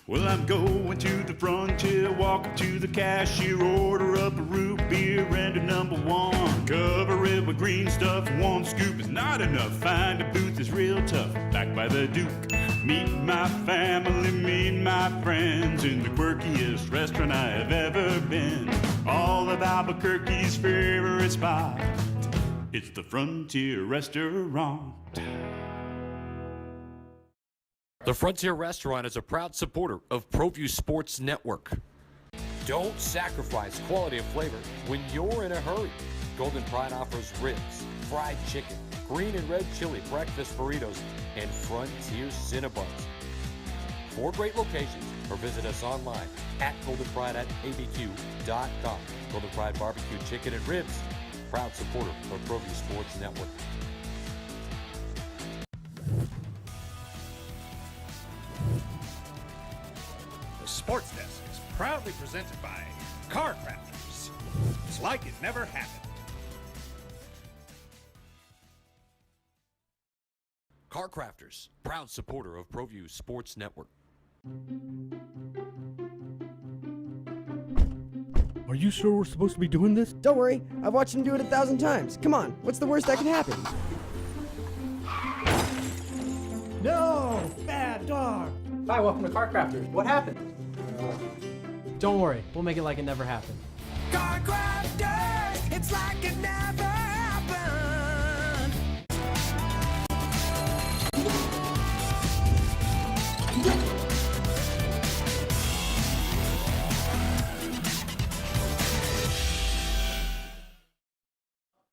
Well, I'm going to the frontier, walk up to the cashier, order up a root beer and a number one. Cover it with green stuff, one scoop is not enough. Find a booth is real tough, backed by the Duke. Meet my family, meet my friends in the quirkiest restaurant I have ever been. All of Albuquerque's favorite spot, it's the Frontier Restaurant. The Frontier Restaurant is a proud supporter of ProView Sports Network. Don't sacrifice quality and flavor when you're in a hurry. Golden Pride offers ribs, fried chicken, green and red chili breakfast burritos, and Frontier Cinnabons. 4 great locations, or visit us online at goldenpride@abq.com. Golden Pride Barbecue Chicken and Ribs, proud supporter of ProView Sports Network. The Sports Desk is proudly presented by Car Crafters. It's like it never happened. Car Crafters, proud supporter of ProView Sports Network. Are you sure we're supposed to be doing this? Don't worry, I've watched him do it 1,000 times. Come on, what's the worst that can happen? No! Bad dog! Hi, welcome to Car Crafters. What happened? Don't worry, we'll make it like it never happened. Car Crafters, it's like it never happened.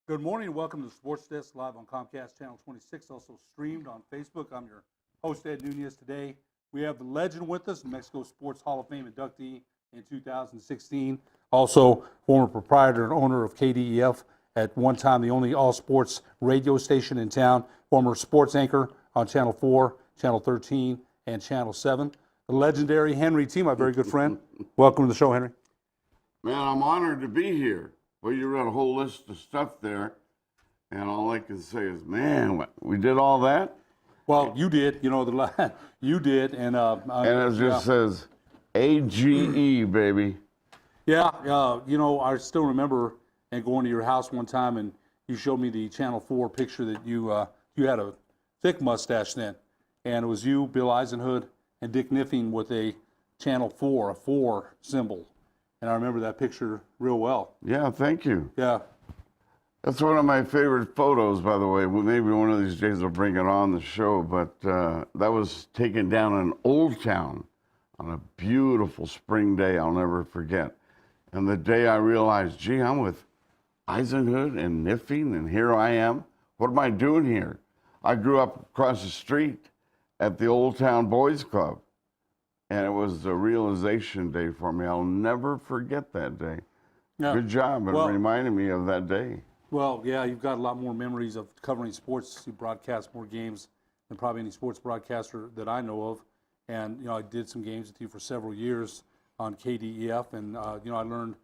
Good morning and welcome to the Sports Desk live on Comcast Channel 26, also streamed on Facebook. I'm your host, Ed Nunez. Today we have the legend with us, New Mexico Sports Hall of Fame inductee in 2016. Also former proprietor and owner of KDEF, at one time the only all-sports radio station in town, former sports anchor on Channel 4, Channel 13, and Channel 7. The legendary Henry T., my very good friend. Welcome to the show, Henry. Man, I'm honored to be here. Well, you read a whole list of stuff there, and all I can say is, man, we did all that? Well, you did, you did, and it just says AGE, baby. Yeah, I still remember and going to your house one time, and you showed me the Channel 4 picture that you had a thick mustache then, and it was you, Bill Eisenhood, and Dick Niffing with a Channel 4, a 4 symbol, and I remember that picture real well. Yeah, thank you. Yeah. That's one of my favorite photos, by the way. Well, maybe one of these days I'll bring it on the show, but that was taken down in Old Town on a beautiful spring day I'll never forget. And the day I realized, gee, I'm with Eisenhood and Niffing, and here I am. What am I doing here? I grew up across the street at the Old Town Boys Club, and it was a realization day for me. I'll never forget that day. Yeah. Good job. It reminded me of that day. Well, yeah, you've got a lot more memories of covering sports. You broadcast more games than probably any sports broadcaster that I know of. And, I did some games with you for several years on KDEF. And, I learned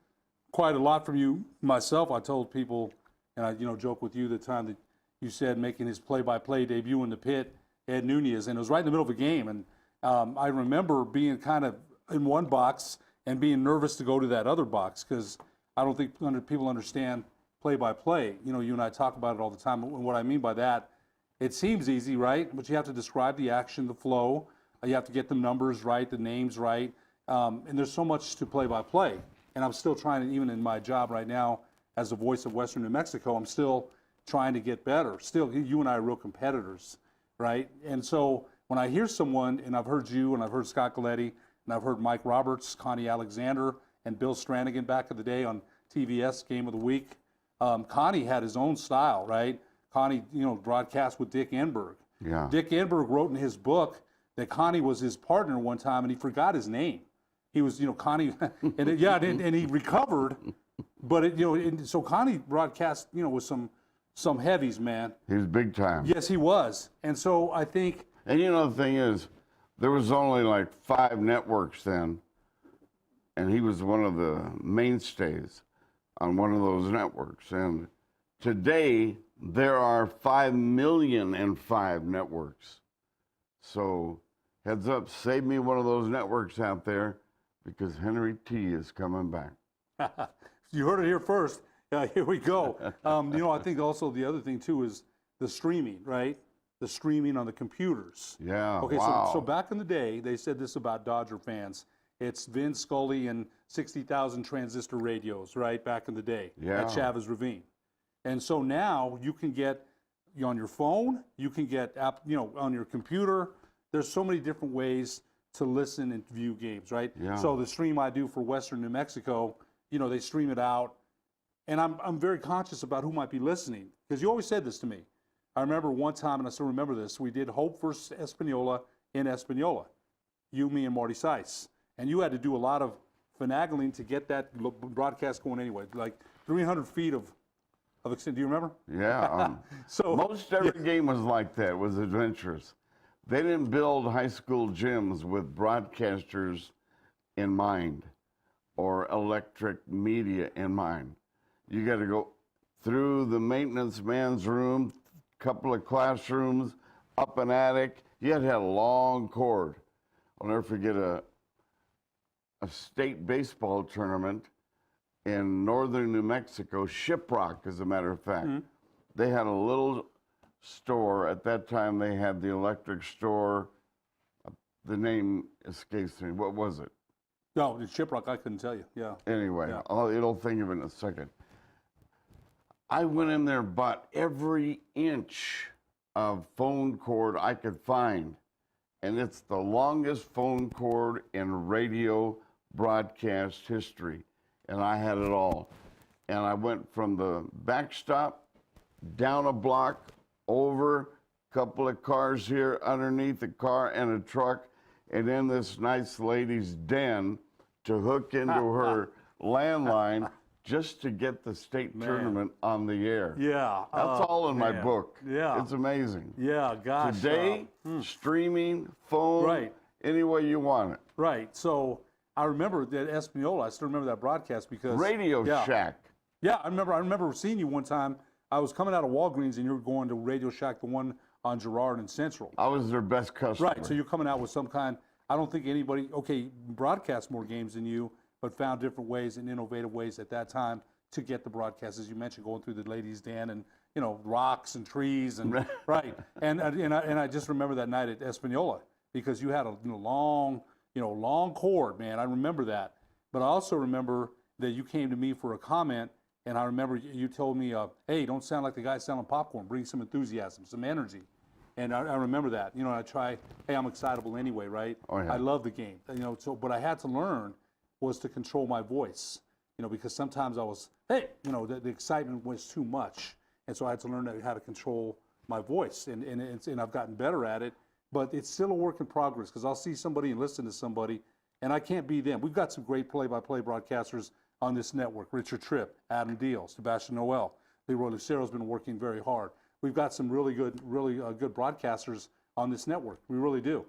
quite a lot from you myself. I told people, and I, joke with you the time that you said making his play-by-play debut in the pit, Ed Nunez, and it was right in the middle of a game. And I remember being kind of in one box and being nervous to go to that other box because I don't think people understand play-by-play. You and I talk about it all the time. And what I mean by that, it seems easy, right? But you have to describe the action, the flow. You have to get the numbers right, the names right. And there's so much to play-by-play. And I'm still trying to, even in my job right now as the voice of Western New Mexico, I'm still trying to get better. Still, you and I are real competitors, right? And so when I hear someone, and I've heard you, and I've heard Scott Galletti, and I've heard Mike Roberts, Connie Alexander, and Bill Stranigan back in the day on TVS Game of the Week. Connie had his own style, right? Connie, broadcast with Dick Enberg. Yeah. Dick Enberg wrote in his book that Connie was his partner one time, and he forgot his name. He was, Connie, and he recovered, but so Connie broadcast, with some heavies, man. He was big time. Yes, he was, and so I think. And the thing is, there was only like 5 networks then, and he was one of the mainstays on one of those networks. And today, there are 5,000,005 networks. So Heads up, save me one of those networks out there because Henry T is coming back. You heard it here first. Here we go. I think also the other thing too is the streaming, right? The streaming on the computers. Yeah, Okay, wow. so back in the day, they said this about Dodger fans. It's Vin Scully and 60,000 transistor radios, right? Back in the day Yeah. at Chavez Ravine. And so now you can get on your phone, you can get on your computer. There's so many different ways to listen and view games, right? Yeah. So the stream I do for Western New Mexico, they stream it out, and I'm very conscious about who might be listening because you always said this to me. I remember one time, and I still remember this. We did Hope versus Espanola in Espanola, you, me, and Marty Seiss, and you had to do a lot of finagling to get that broadcast going anyway, like 300 feet of extent. Do you remember? Yeah. So most every game was like that, was adventurous. They didn't build high school gyms with broadcasters in mind or electric media in mind. You got to go through the maintenance man's room, couple of classrooms, up an attic. You had to have a long cord. I'll never forget a state baseball tournament in northern New Mexico, Shiprock, as a matter of fact. Mm-hmm. They had a little store. At that time, they had the electric store. The name escapes me. What was it? No, in Shiprock, I couldn't tell you. Yeah. Anyway, Yeah. It'll think of it in a second. I went in there, bought every inch of phone cord I could find, and it's the longest phone cord in radio broadcast history, and I had it all. And I went from the backstop, down a block, over, a couple of cars here, underneath a car and a truck, and in this nice lady's den to hook into her landline just to get the state tournament on the air. Yeah. That's all in my man. book. Yeah. It's amazing. Yeah, gosh. Today, streaming, phone, Right. any way you want it. Right. So I remember that Espanola. I still remember that broadcast because Radio yeah. Shack. Yeah, I remember seeing you one time. I was coming out of Walgreens and you were going to Radio Shack, the one on Girard and Central. I was their best customer. Right. So you're coming out with some kind. I don't think anybody broadcast more games than you, but found different ways and innovative ways at that time to get the broadcast, as you mentioned, going through the ladies' den and rocks and trees and right. And I just remember that night at Espanola because you had a long cord, man. I remember that. But I also remember that you came to me for a comment, and I remember you told me, "Hey, don't sound like the guy selling popcorn. Bring some enthusiasm, some energy." And I remember that. I try. Hey, I'm excitable anyway, right? Oh, yeah. I love the game. So but I had to learn was to control my voice. Because sometimes I was, the excitement was too much, and so I had to learn how to control my voice, and I've gotten better at it. But it's still a work in progress because I'll see somebody and listen to somebody, and I can't be them. We've got some great play-by-play broadcasters on this network: Richard Tripp, Adam Deal, Sebastian Noel. Leroy Lucero's been working very hard. We've got some really good broadcasters on this network. We really do.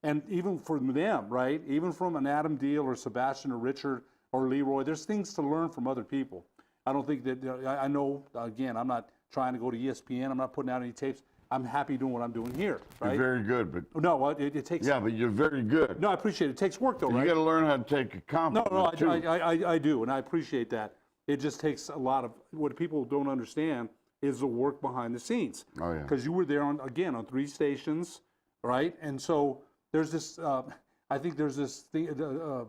And even from them, right? Even from an Adam Deal or Sebastian or Richard or Leroy, there's things to learn from other people. I don't think that, I know, again, I'm not trying to go to ESPN. I'm not putting out any tapes. I'm happy doing what I'm doing here, right? You're very good, but No, it takes. yeah, but you're very good. No, I appreciate it. It takes work, though, You right? got to learn how to take a compliment. No, too. I do, and I appreciate that. It just takes a lot of, what people don't understand is the work behind the scenes. Oh, yeah. Because you were there on 3 stations, right? And so there's this, I think there's this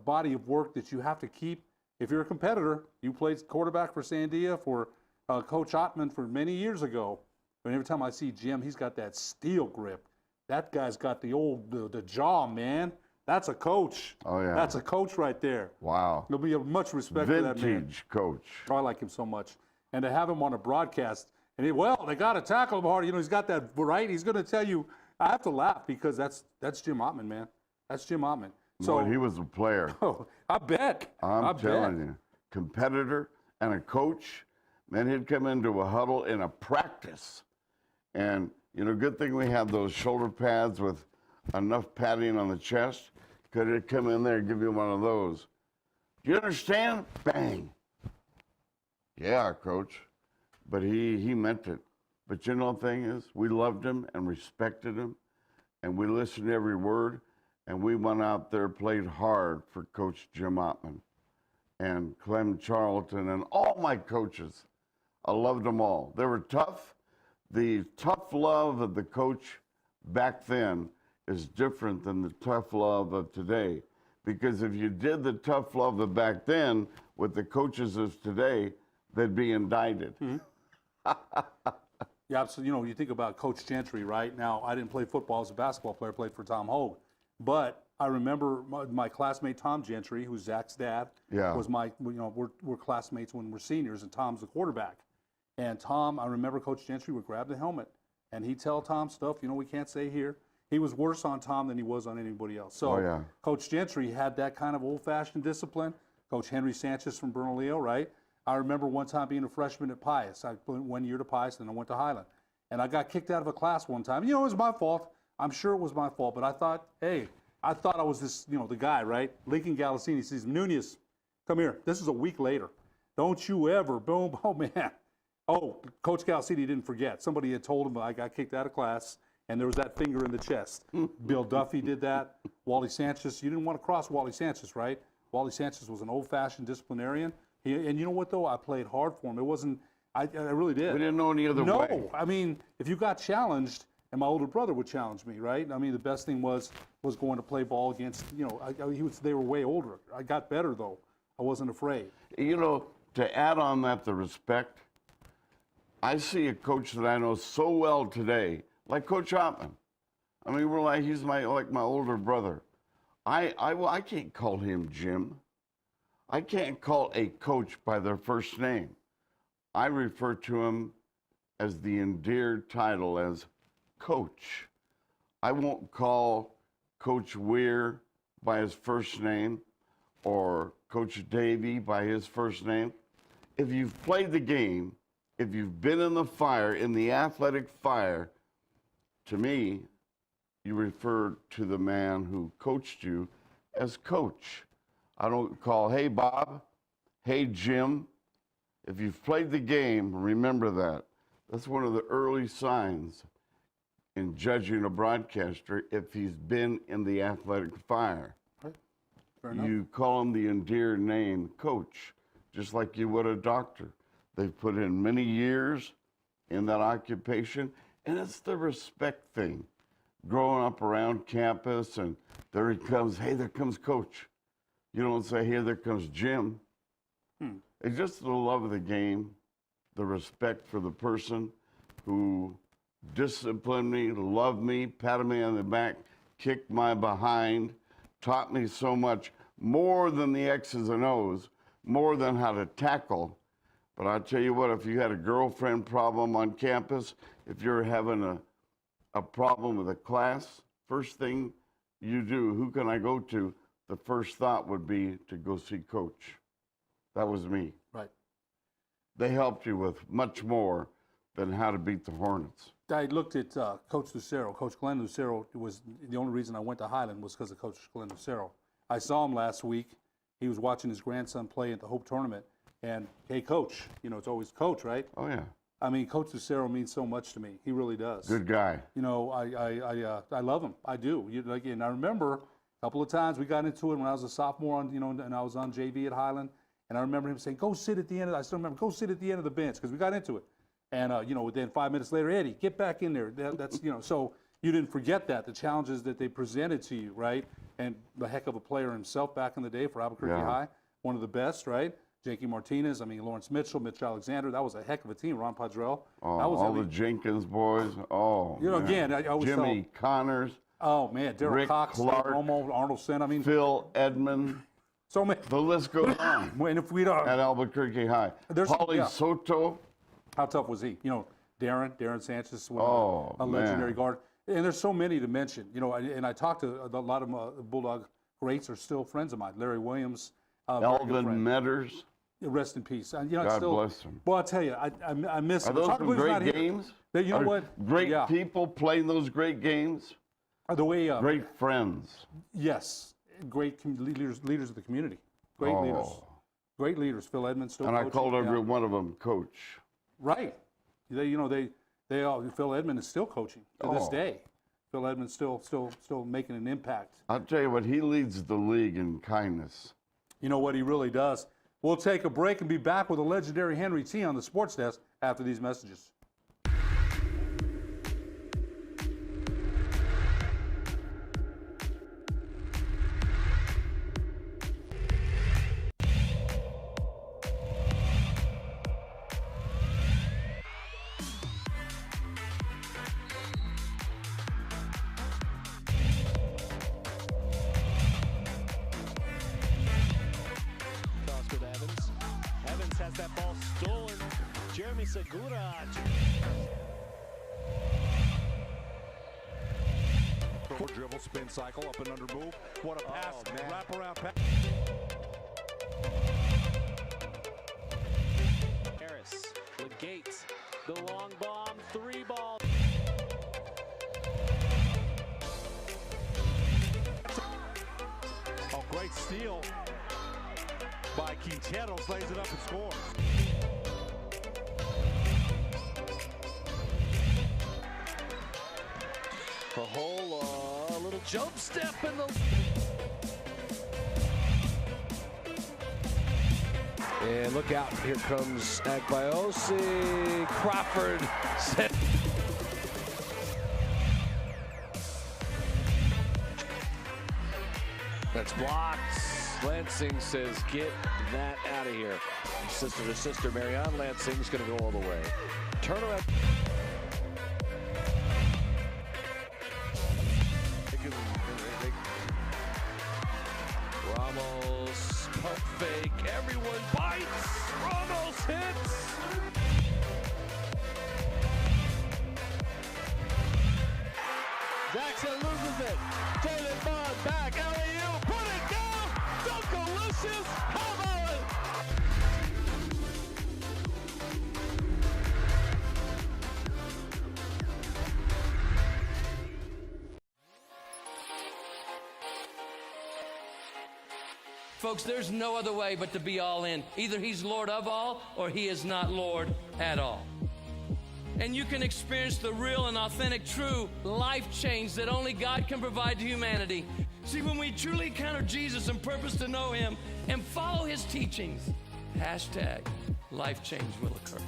body of work that you have to keep. If you're a competitor, you played quarterback for Sandia for Coach Ottman for many years ago. And every time I see Jim, he's got that steel grip. That guy's got the jaw, man. That's a coach. Oh, yeah. That's a coach right there. Wow. There'll be much respect for that man. Vintage coach. Oh, I like him so much. And to have him on a broadcast, and they got to tackle him hard. He's got that, right? He's going to tell you. I have to laugh because that's Jim Ottman, man. That's Jim Ottman. So Well, he was a player. oh, I bet. I'm telling you, competitor and a coach. Then he'd come into a huddle in a practice. And, good thing we had those shoulder pads with enough padding on the chest. Could it come in there and give you one of those? Do you understand? Bang. Yeah, coach. But he meant it. But the thing is, we loved him and respected him. And we listened to every word. and we went out there, played hard for Coach Jim Ottman and Clem Charlton and all my coaches. I loved them all. They were tough. The tough love of the coach back then is different than the tough love of today. Because if you did the tough love of back then with the coaches of today, they'd be indicted. Yeah, so you think about Coach Gentry, right? Now, I didn't play football as a basketball player, played for Tom Hogue. But I remember my classmate Tom Gentry, who's Zach's dad, was my, we're classmates when we're seniors, and Tom's the quarterback. And Tom, I remember Coach Gentry would grab the helmet, and he'd tell Tom stuff, we can't say here. He was worse on Tom than he was on anybody else. So Coach Gentry had that kind of old-fashioned discipline. Coach Henry Sanchez from Bernalillo, right? I remember one time being a freshman at Pius. I went 1 year to Pius, then I went to Highland. And I got kicked out of a class one time. It was my fault. I'm sure it was my fault. But I thought, I was this, the guy, right? Lincoln Galassini says, Nunez, come here. This is a week later. Don't you ever, boom, oh, man. Oh, Coach Galassini didn't forget. Somebody had told him I got kicked out of class, and there was that finger in the chest. Bill Duffy did that. Wally Sanchez, you didn't want to cross Wally Sanchez, right? Wally Sanchez was an old-fashioned disciplinarian. And you know what, though? I played hard for him. It wasn't, I really did. We didn't know any other way. No, I mean, if you got challenged, and my older brother would challenge me, right? I mean, the best thing was going to play ball against, they were way older. I got better, though. I wasn't afraid. To add on that, the respect, I see a coach that I know so well today, like Coach Ottman. I mean, he's like my older brother. I can't call him Jim. I can't call a coach by their first name. I refer to him as the endeared title as coach. I won't call Coach Weir by his first name or Coach Davey by his first name. If you've played the game, if you've been in the fire, in the athletic fire, to me, you refer to the man who coached you as coach. I don't call, hey, Bob, hey, Jim. If you've played the game, remember that. That's one of the early signs in judging a broadcaster if he's been in the athletic fire. Right. Fair enough. You call him the endeared name, coach, just like you would a doctor. They've put in many years in that occupation, and it's the respect thing. Growing up around campus, and there he comes, hey, there comes Coach. You don't say, hey, there comes Jim. It's just the love of the game, the respect for the person who disciplined me, loved me, patted me on the back, kicked my behind, taught me so much, more than the X's and O's, more than how to tackle. But I'll tell you what, if you had a girlfriend problem on campus, if you're having a problem with a class, first thing you do, who can I go to? The first thought would be to go see Coach. That was me. Right. They helped you with much more than how to beat the Hornets. I looked at Coach Lucero. Coach Glenn Lucero was the only reason I went to Highland was because of Coach Glenn Lucero. I saw him last week. He was watching his grandson play at the Hope Tournament. And, hey, Coach, it's always Coach, right? Oh, yeah. I mean, Coach Lucero means so much to me. He really does. Good guy. I love him. I do. And I remember a couple of times we got into it when I was a sophomore, and I was on JV at Highland. And I remember him saying, go sit at the end of, I still remember, go sit at the end of the bench, because we got into it. And, then 5 minutes later, Eddie, get back in there. That's, so you didn't forget that, the challenges that they presented to you, right? And the heck of a player himself back in the day for Albuquerque High, one of the best, right? Jakey Martinez, Lawrence Mitchell, Mitch Alexander, that was a heck of a team. Ron Padrell. Oh, the Jenkins boys. Oh, again, I always Jimmy Connors. Oh, man, Darryl Rick Cox, Clark, Romo, Arnold Sen. Phil Edmond. So many. The list goes on. And if we don't. At Albuquerque High. Paulie Soto. How tough was he? Darren Sanchez was a legendary guard. And there's so many to mention. And I talked to a lot of Bulldog greats are still friends of mine. Larry Williams. Elvin Metters. Rest in peace. God bless him. Well, I'll tell you, I miss him. Are those some great games? You know what? Great people playing those great games? The way great friends. Yes. Great leaders of the community. Great leaders. Great leaders. Phil Edmonds still coaching. I called every one of them Coach. Right. Phil Edmonds is still coaching to this day. Phil Edmonds still making an impact. I'll tell you what, he leads the league in kindness. You know what, he really does. We'll take a break and be back with the legendary Henry T on the Sports Desk after these messages. That ball stolen. Jeremy Segura. Dribble, spin cycle, up and under move. What a pass. Wrap around pass. Harris, Legate, the long bomb, 3 ball. Oh, great steal by Quinteros, lays it up and scores. A whole little jump step in the... And look out, here comes Agbayosi. Crawford set. That's blocked. Lansing says, get that out of here. Sister to sister, Marianne Lansing's going to go all the way. Turnaround. Ramos, pump fake, everyone bites. Ramos hits. Jackson loses it. Jalen Bond back, LAU, put it down. Dunkalicious, how about it? Folks, there's no other way but to be all in. Either he's Lord of all or he is not Lord at all. And you can experience the real and authentic, true life change that only God can provide to humanity. See, when we truly encounter Jesus and purpose to know him and follow his teachings, hashtag life change will occur.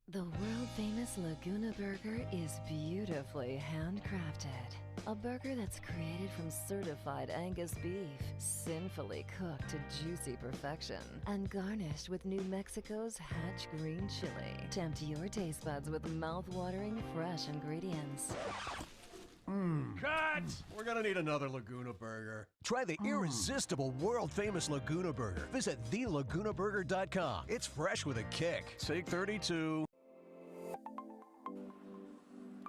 The world-famous Laguna Burger is beautifully handcrafted. A burger that's created from certified Angus beef, sinfully cooked to juicy perfection, and garnished with New Mexico's Hatch green chili. Tempt your taste buds with mouth-watering fresh ingredients. Cut! We're gonna need another Laguna Burger. Try the irresistible, world-famous Laguna Burger. Visit thelagunaburger.com. It's fresh with a kick. Take 32.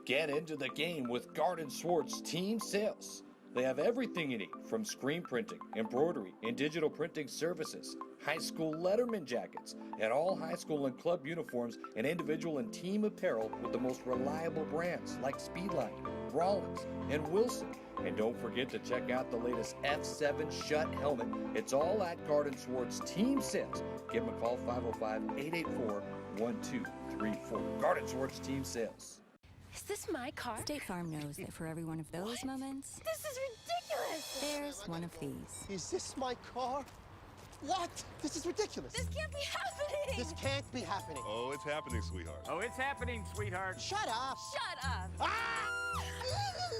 Get into the game with Garden Swartz Team Sales. They have everything you need, from screen printing, embroidery, and digital printing services, high school letterman jackets, and all high school and club uniforms, and individual and team apparel with the most reliable brands like Speedline, Rollins, and Wilson. And don't forget to check out the latest F7 Shut helmet. It's all at Garden Swartz Team Sales. Give them a call, 505-884-1234. Garden Swartz Team Sales. Is this my car? State Farm knows that for every one of those moments, This is ridiculous! there's one of these. Is this my car? What? This is ridiculous. This can't be happening! This can't be happening. Oh, it's happening, sweetheart. Oh, it's happening, sweetheart. Shut up. Shut up!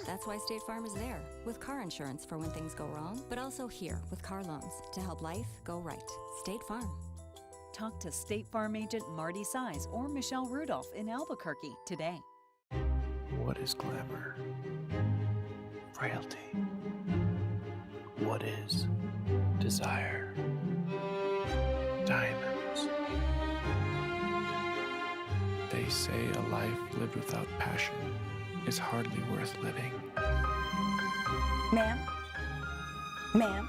That's why State Farm is there, with car insurance for when things go wrong, but also here with car loans to help life go right. State Farm. Talk to State Farm agent Marty Size or Michelle Rudolph in Albuquerque today. What is glamour? Frailty. What is desire? Diamonds. They say a life lived without passion is hardly worth living. Ma'am? Ma'am?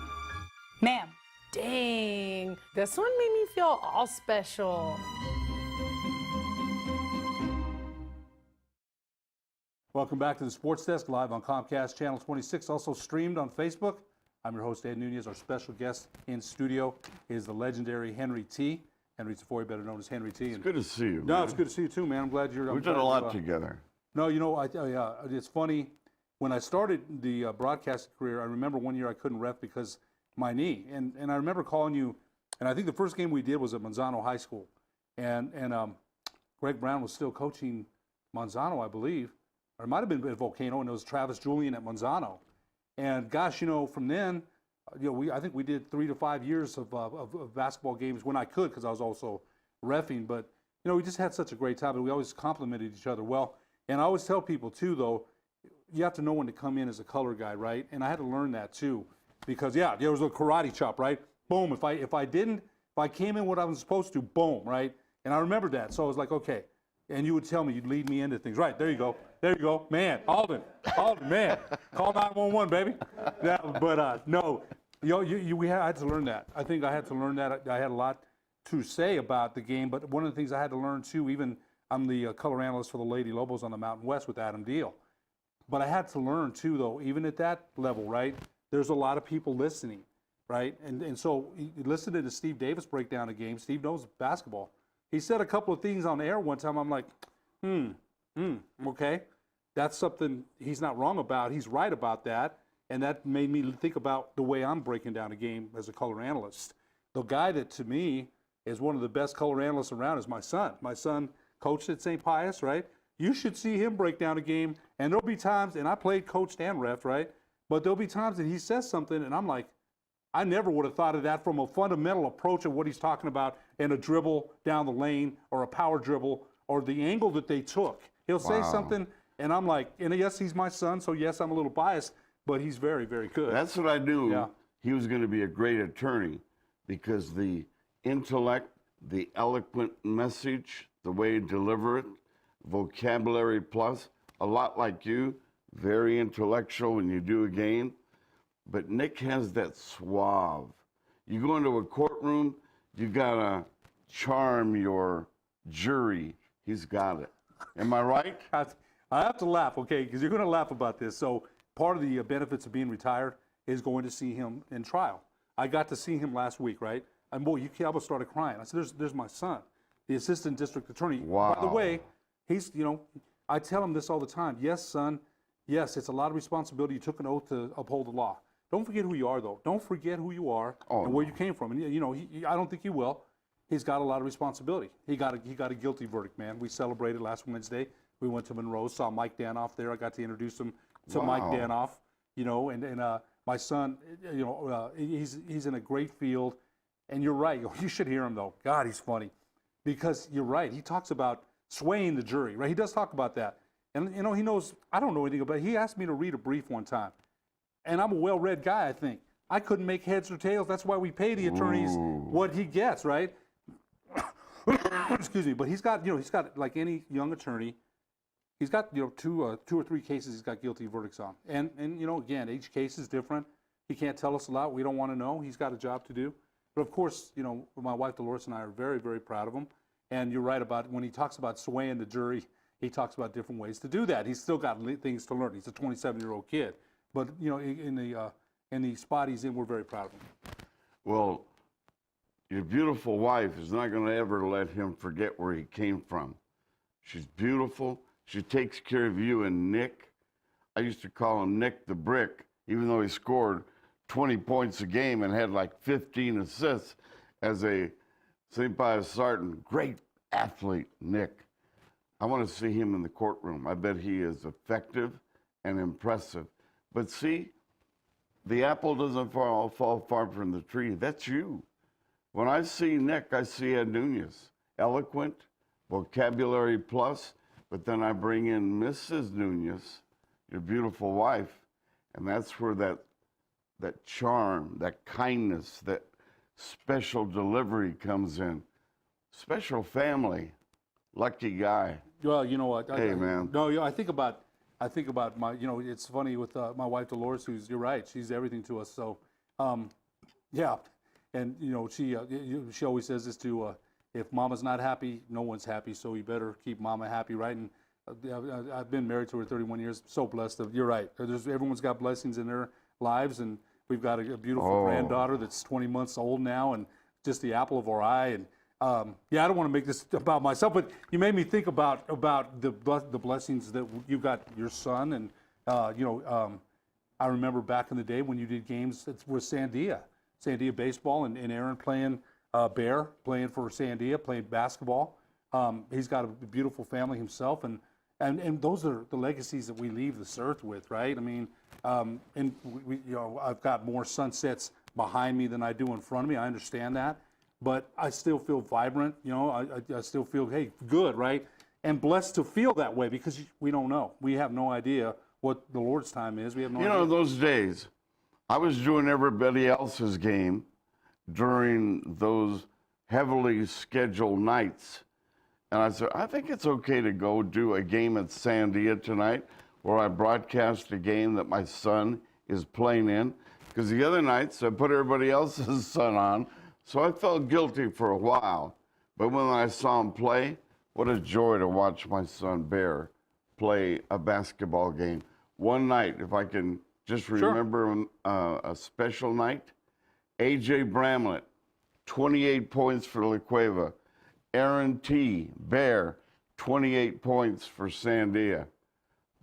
Ma'am? Dang, this one made me feel all special. Welcome back to the Sports Desk, live on Comcast Channel 26, also streamed on Facebook. I'm your host, Ed Nunez. Our special guest in studio is the legendary Henry T. Henry Tafoya, better known as Henry T. It's good to see you. No, man. it's good to see you too, man. I'm glad you're. We've done a lot together. No, you know, it's funny. When I started the broadcasting career, I remember one year I couldn't ref because my knee, and I remember calling you, and I think the first game we did was at Manzano High School, and Greg Brown was still coaching Manzano, I believe, or it might have been at Volcano, and it was Travis Julian at Manzano, and gosh, you know, from then, you know, I think we did 3 to 5 years of basketball games when I could, because I was also reffing, but you know, we just had such a great time, and we always complimented each other well. And I always tell people too, though, you have to know when to come in as a color guy, right? And I had to learn that too, because yeah, there was a karate chop, right? Boom. If I came in what I was supposed to, boom, right? And I remembered that, so I was like, okay. And you would tell me, you'd lead me into things, right? There you go, man, Alden, man, call 911, baby. Yeah, but no, I had to learn that. I think I had to learn that. I had a lot to say about the game, but one of the things I had to learn too, even I'm the color analyst for the Lady Lobos on the Mountain West with Adam Deal. But I had to learn too, though, even at that level, right? There's a lot of people listening, right? And so listening to Steve Davis break down a game, Steve knows basketball. He said a couple of things on air one time. I'm like, okay. That's something he's not wrong about. He's right about that. And that made me think about the way I'm breaking down a game as a color analyst. The guy that, to me, is one of the best color analysts around is my son. My son coached at St. Pius, right? You should see him break down a game, and there'll be times, and I played, coached, and ref, right? But there'll be times that he says something, and I'm like, I never would have thought of that from a fundamental approach of what he's talking about in a dribble down the lane or a power dribble or the angle that they took. He'll say something, and I'm like, and yes, he's my son, so yes, I'm a little biased, but he's very, very good. That's what I knew. He was going to be a great attorney, because the intellect, the eloquent message, the way you deliver it, vocabulary plus, a lot like you, very intellectual when you do a game. But Nick has that suave. You go into a courtroom, you gotta charm your jury. He's got it. Am I right? I have to laugh, okay, because you're going to laugh about this. So part of the benefits of being retired is going to see him in trial. I got to see him last week, right? And boy, I almost started crying. I said, there's my son, the assistant district attorney. Wow. By the way, he's, you know, I tell him this all the time. Yes, son, yes, it's a lot of responsibility. You took an oath to uphold the law. Don't forget who you are, though. Don't forget who you are and where you came from. And, you know, I don't think he will. He's got a lot of responsibility. He got a guilty verdict, man. We celebrated last Wednesday. We went to Monroe, saw Mike Danoff there. I got to introduce him to Mike Danoff, you know, and my son, you know, he's in a great field. And you're right. You should hear him, though. God, he's funny. Because you're right. He talks about swaying the jury, right? He does talk about that. And, you know, he knows, I don't know anything about it. He asked me to read a brief one time. And I'm a well-read guy, I think. I couldn't make heads or tails. That's why we pay the attorneys what he gets, right? Excuse me. But he's got, you know, he's got, like any young attorney, he's got, you know, two or three cases he's got guilty verdicts on. And you know, again, each case is different. He can't tell us a lot. We don't want to know. He's got a job to do. But of course, you know, my wife Dolores and I are very, very proud of him. And you're right about when he talks about swaying the jury, he talks about different ways to do that. He's still got things to learn. He's a 27-year-old kid. But, you know, in the spot he's in, we're very proud of him. Well, your beautiful wife is not going to ever let him forget where he came from. She's beautiful. She takes care of you and Nick. I used to call him Nick the Brick, even though he scored 20 points a game and had like 15 assists as a St. Pius Sergeant. Great athlete, Nick. I want to see him in the courtroom. I bet he is effective and impressive. But see, the apple doesn't fall far from the tree. That's you. When I see Nick, I see Ed Nunez. Eloquent, vocabulary plus, but then I bring in Mrs. Nunez, your beautiful wife, and that's where that charm, that kindness, that special delivery comes in. Special family. Lucky guy. Well, you know what? Hey, man. No, you know, I think about my, you know, it's funny with my wife Dolores, you're right, she's everything to us. So, yeah, and you know, she always says this too. If Mama's not happy, no one's happy. So you better keep Mama happy, right? And I've been married to her 31 years. So blessed. You're right. Everyone's got blessings in their lives, and we've got a beautiful granddaughter that's 20 months old now, and just the apple of our eye. And Yeah, I don't want to make this about myself, but you made me think about the blessings that you got your son, and I remember back in the day when you did games with Sandia baseball, and Aaron playing Bear, playing for Sandia, playing basketball. He's got a beautiful family himself, and those are the legacies that we leave this earth with, right? I mean, and I've got more sunsets behind me than I do in front of me. I understand that. But I still feel vibrant, I still feel, hey, good, right? And blessed to feel that way, because we don't know. We have no idea what the Lord's time is. We have no idea. Those days, I was doing everybody else's game during those heavily scheduled nights. And I said, I think it's okay to go do a game at Sandia tonight where I broadcast a game that my son is playing in. Because the other nights, I put everybody else's son on. So I felt guilty for a while, but when I saw him play, what a joy to watch my son Bear play a basketball game. One night, if I can just remember a special night, A.J. Bramlett, 28 points for La Cueva. Aaron T. Bear, 28 points for Sandia.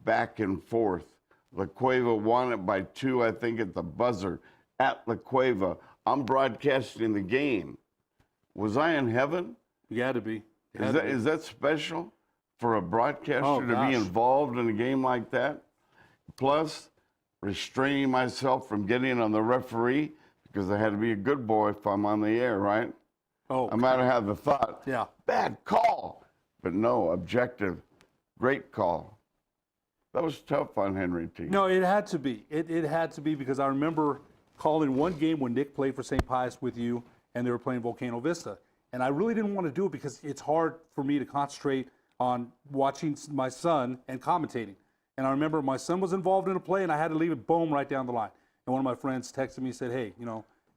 Back and forth. La Cueva won it by 2, I think, at the buzzer at La Cueva. I'm broadcasting the game. Was I in heaven? You had to be. Is that special for a broadcaster to be involved in a game like that? Plus, restraining myself from getting on the referee, because I had to be a good boy if I'm on the air, right? I might have had the thought, bad call. But no, objective, great call. That was tough on Henry T. No, it had to be. It had to be, because I remember calling one game when Nick played for St. Pius with you, and they were playing Volcano Vista. And I really didn't want to do it because it's hard for me to concentrate on watching my son and commentating. And I remember my son was involved in a play, and I had to leave it, boom, right down the line. And one of my friends texted me and said, hey,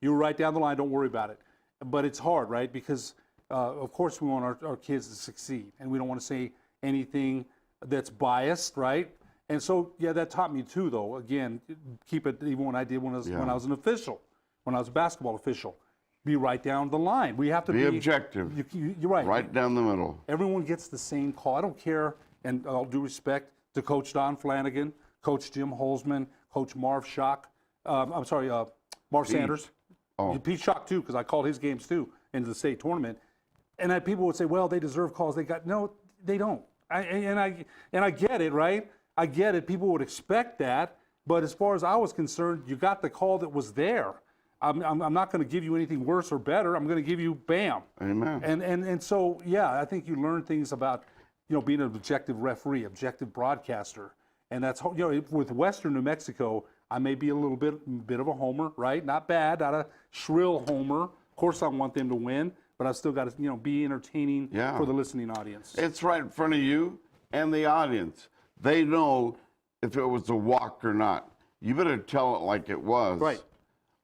you were right down the line, don't worry about it. But it's hard, right? Because, of course, we want our kids to succeed, and we don't want to say anything that's biased, right? And so, yeah, that taught me too, though. Again, keep it even when I was an official, when I was a basketball official. Be right down the line. We have to be objective. You're right. Right down the middle. Everyone gets the same call. I don't care, and all due respect to Coach Don Flanagan, Coach Jim Holzman, Coach Marv Schock. Marv Sanders. Pete Schock too, because I called his games too into the state tournament. And people would say, well, they deserve calls. No, they don't. I get it, right? I get it. People would expect that, but as far as I was concerned, you got the call that was there. I'm not going to give you anything worse or better. I'm going to give you bam. Amen. And so, yeah, I think you learn things about, being an objective referee, objective broadcaster, and that's with Western New Mexico, I may be a little bit of a homer, right? Not bad, not a shrill homer. Of course, I want them to win, but I've still got to, be entertaining for the listening audience. It's right in front of you and the audience. They know if it was a walk or not. You better tell it like it was. Right.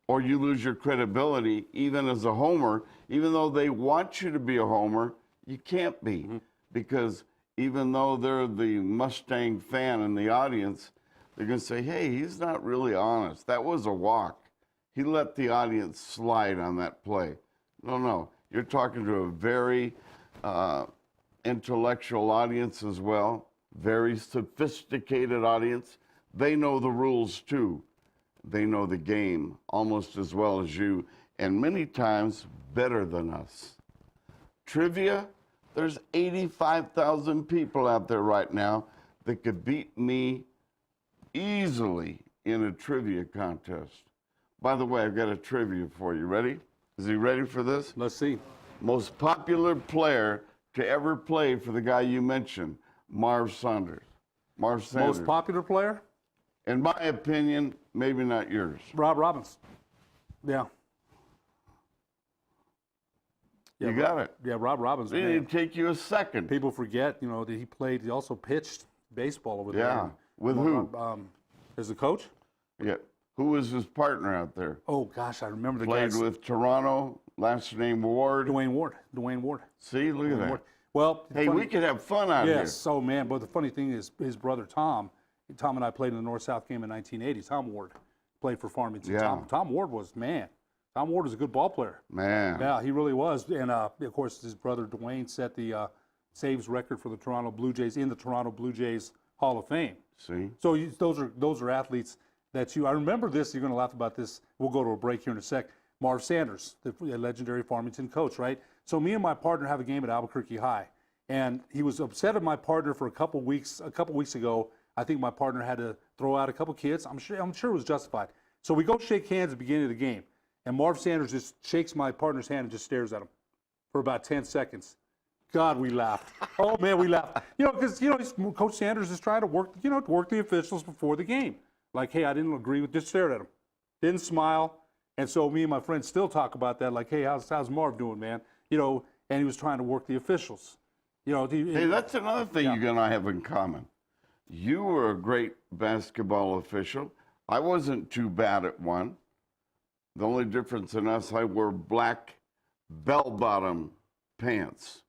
Or you lose your credibility, even as a homer. Even though they want you to be a homer, you can't be. Because even though they're the Mustang fan in the audience, they're going to say, hey, he's not really honest. That was a walk. He let the audience slide on that play. No. You're talking to a very intellectual audience as well. Very sophisticated audience. They know the rules too. They know the game almost as well as you, and many times better than us. Trivia, there's 85,000 people out there right now that could beat me easily in a trivia contest. By the way, I've got a trivia for you. Ready? Is he ready for this? Let's see. Most popular player to ever play for the guy you mentioned, Marv Sanders. Most popular player? In my opinion, maybe not yours. Rob Robbins. Yeah. You got it. Yeah, Rob Robbins. It didn't take you a second. People forget, that he also pitched baseball over there. Yeah. With who? As a coach? Yeah. Who was his partner out there? Oh, gosh, I remember the guy. guys. Played with Toronto, last name Ward. Dwayne Ward. See, look at that. Ward. Well, hey, we could have fun out here. Yes, oh man, but the funny thing is his brother Tom and I played in the North-South game in 1980. Tom Ward played for Farmington. Yeah. Tom Ward was, Tom Ward was a good ball player. Man. Yeah, he really was. And, of course, his brother Dwayne set the saves record for the Toronto Blue Jays in the Toronto Blue Jays Hall of Fame. See? So those are athletes that I remember this, you're going to laugh about this. We'll go to a break here in a sec. Marv Sanders, the legendary Farmington coach, right? So me and my partner have a game at Albuquerque High. And he was upset at my partner for a couple weeks ago. I think my partner had to throw out a couple kids. I'm sure it was justified. So we go shake hands at the beginning of the game. And Marv Sanders just shakes my partner's hand and just stares at him for about 10 seconds. God, we laughed. Oh, man, we laughed. Because, Coach Sanders is trying to work the officials before the game. Like, hey, I didn't agree with, just stared at him. Didn't smile. And so me and my friends still talk about that, like, hey, how's Marv doing, man? And he was trying to work the officials. Hey, that's another thing you and I have in common. You were a great basketball official. I wasn't too bad at one. The only difference in us, I wore black bell-bottom pants.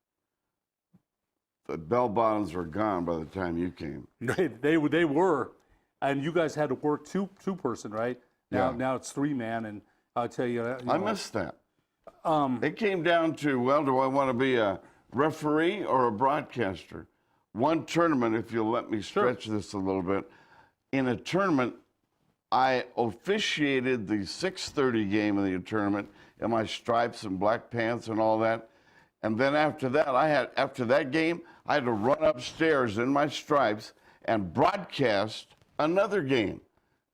The bell-bottoms were gone by the time you came. They were. And you guys had to work two-person, right? Now it's three-man, and I'll tell you. I missed that. It came down to, well, do I want to be a referee or a broadcaster? One tournament, if you'll let me stretch this a little bit. In a tournament, I officiated the 6:30 game of the tournament in my stripes and black pants and all that. And then after that game, I had to run upstairs in my stripes and broadcast another game.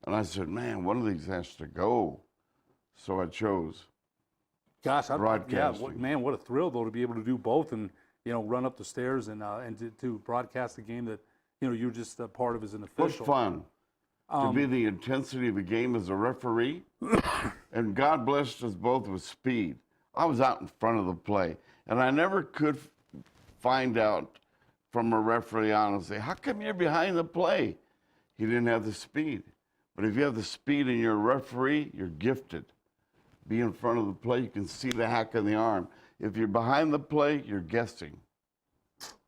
And I said, man, one of these has to go. So I chose broadcasting. Man, what a thrill, though, to be able to do both and, run up the stairs and to broadcast a game that, you're just a part of as an official. What fun. To be the intensity of the game as a referee. And God blessed us both with speed. I was out in front of the play. And I never could find out from a referee, honestly, how come you're behind the play? He didn't have the speed. But if you have the speed and you're a referee, you're gifted. Be in front of the play, you can see the hack of the arm. If you're behind the play, you're guessing.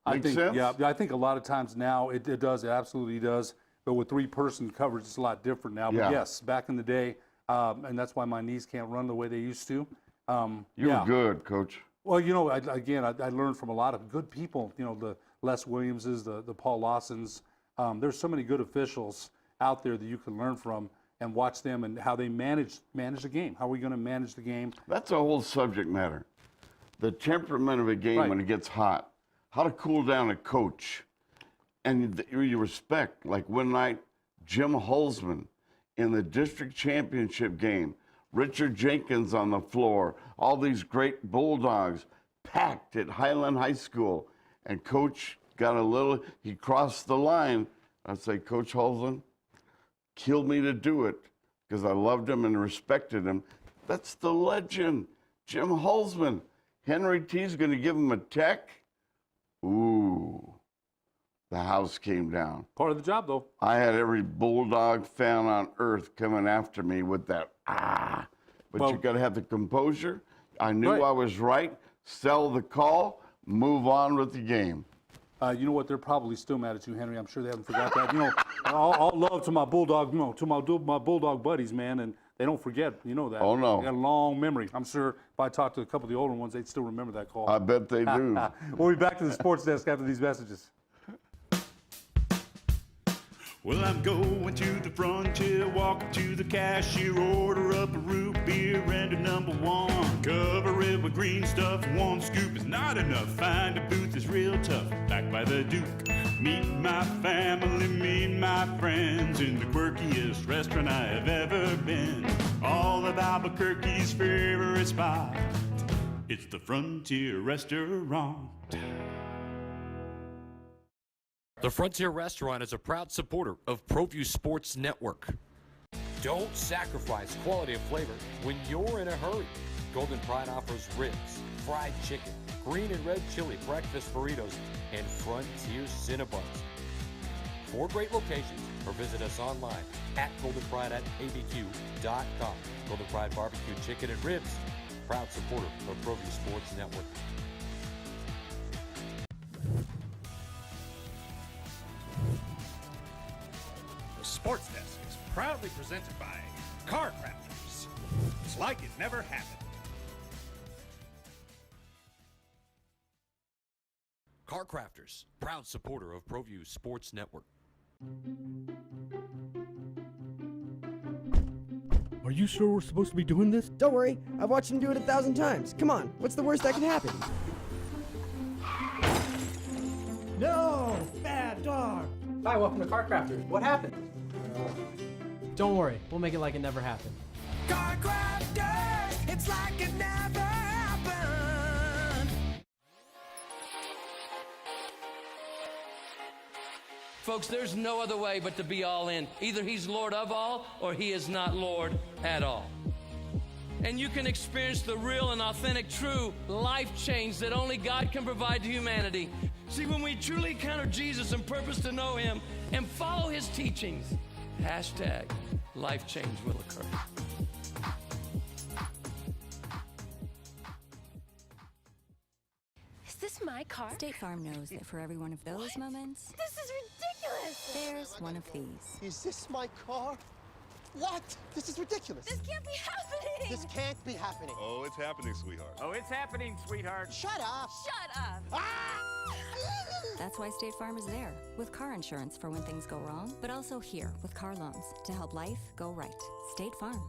Make sense? Yeah, I think a lot of times now it does, it absolutely does. But with three-person coverage, it's a lot different now. But yes, back in the day, and that's why my knees can't run the way they used to. You're good, Coach. Well, I learned from a lot of good people, the Les Williamses, the Paul Lawsons. There's so many good officials out there that you can learn from and watch them and how they manage the game. How are we going to manage the game? That's a whole subject matter. The temperament of a game when it gets hot. How to cool down a coach. And you respect. Like one night, Jim Holzman in the district championship game. Richard Jenkins on the floor. All these great Bulldogs packed at Highland High School. And Coach got he crossed the line. I'd say, Coach Holzman, killed me to do it because I loved him and respected him. That's the legend, Jim Holzman. Henry T's going to give him a tech. Ooh, the house came down. Part of the job, though. I had every Bulldog fan on earth coming after me with that, But you got to have the composure. I knew I was right. Sell the call. Move on with the game. You know what? They're probably still mad at you, Henry. I'm sure they haven't forgot that. All love to my Bulldog, to my Bulldog buddies, man, and they don't forget. You know that. Oh, no. They got a long memory. I'm sure if I talked to a couple of the older ones, they'd still remember that call. I bet they do. We'll be back to the sports desk after these messages. Well, I'm going to the frontier, walking to the cashier, order up a root beer and a #1. Cover it with green stuff, one scoop is not enough. Find a booth is real tough, back by the Duke. Meet my family, meet my friends in the quirkiest restaurant I have ever been. All of Albuquerque's favorite spot, it's the Frontier Restaurant. The Frontier Restaurant is a proud supporter of ProView Sports Network. Don't sacrifice quality of flavor when you're in a hurry. Golden Pride offers ribs, fried chicken, green and red chili breakfast burritos, and Frontier Cinnabons. 4 great locations, or visit us online at goldenpride@abq.com. Golden Pride Barbecue Chicken and Ribs, proud supporter of ProView Sports Network. The Sports Desk is proudly presented by Car Crafters. It's like it never happened. Car Crafters, proud supporter of ProView Sports Network. Are you sure we're supposed to be doing this? Don't worry, I've watched him do it 1,000 times. Come on, what's the worst that can happen? No! Bad dog! Hi, welcome to Car Crafters. What happened? Don't worry, we'll make it like it never happened. Car crafters, it's like it never happened. Folks, there's no other way but to be all in. Either he's Lord of all or he is not Lord at all. And you can experience the real and authentic, true life change that only God can provide to humanity. See, when we truly encounter Jesus and purpose to know him and follow his teachings, hashtag life change will occur. Is this my car? State Farm knows that for every one of those moments, This is ridiculous. there's one of these. Is this my car? What? This is ridiculous. This can't be happening. This can't be happening. Oh, it's happening, sweetheart. Oh, it's happening, sweetheart. Shut up. Shut up. That's why State Farm is there, with car insurance for when things go wrong, but also here with car loans to help life go right. State Farm.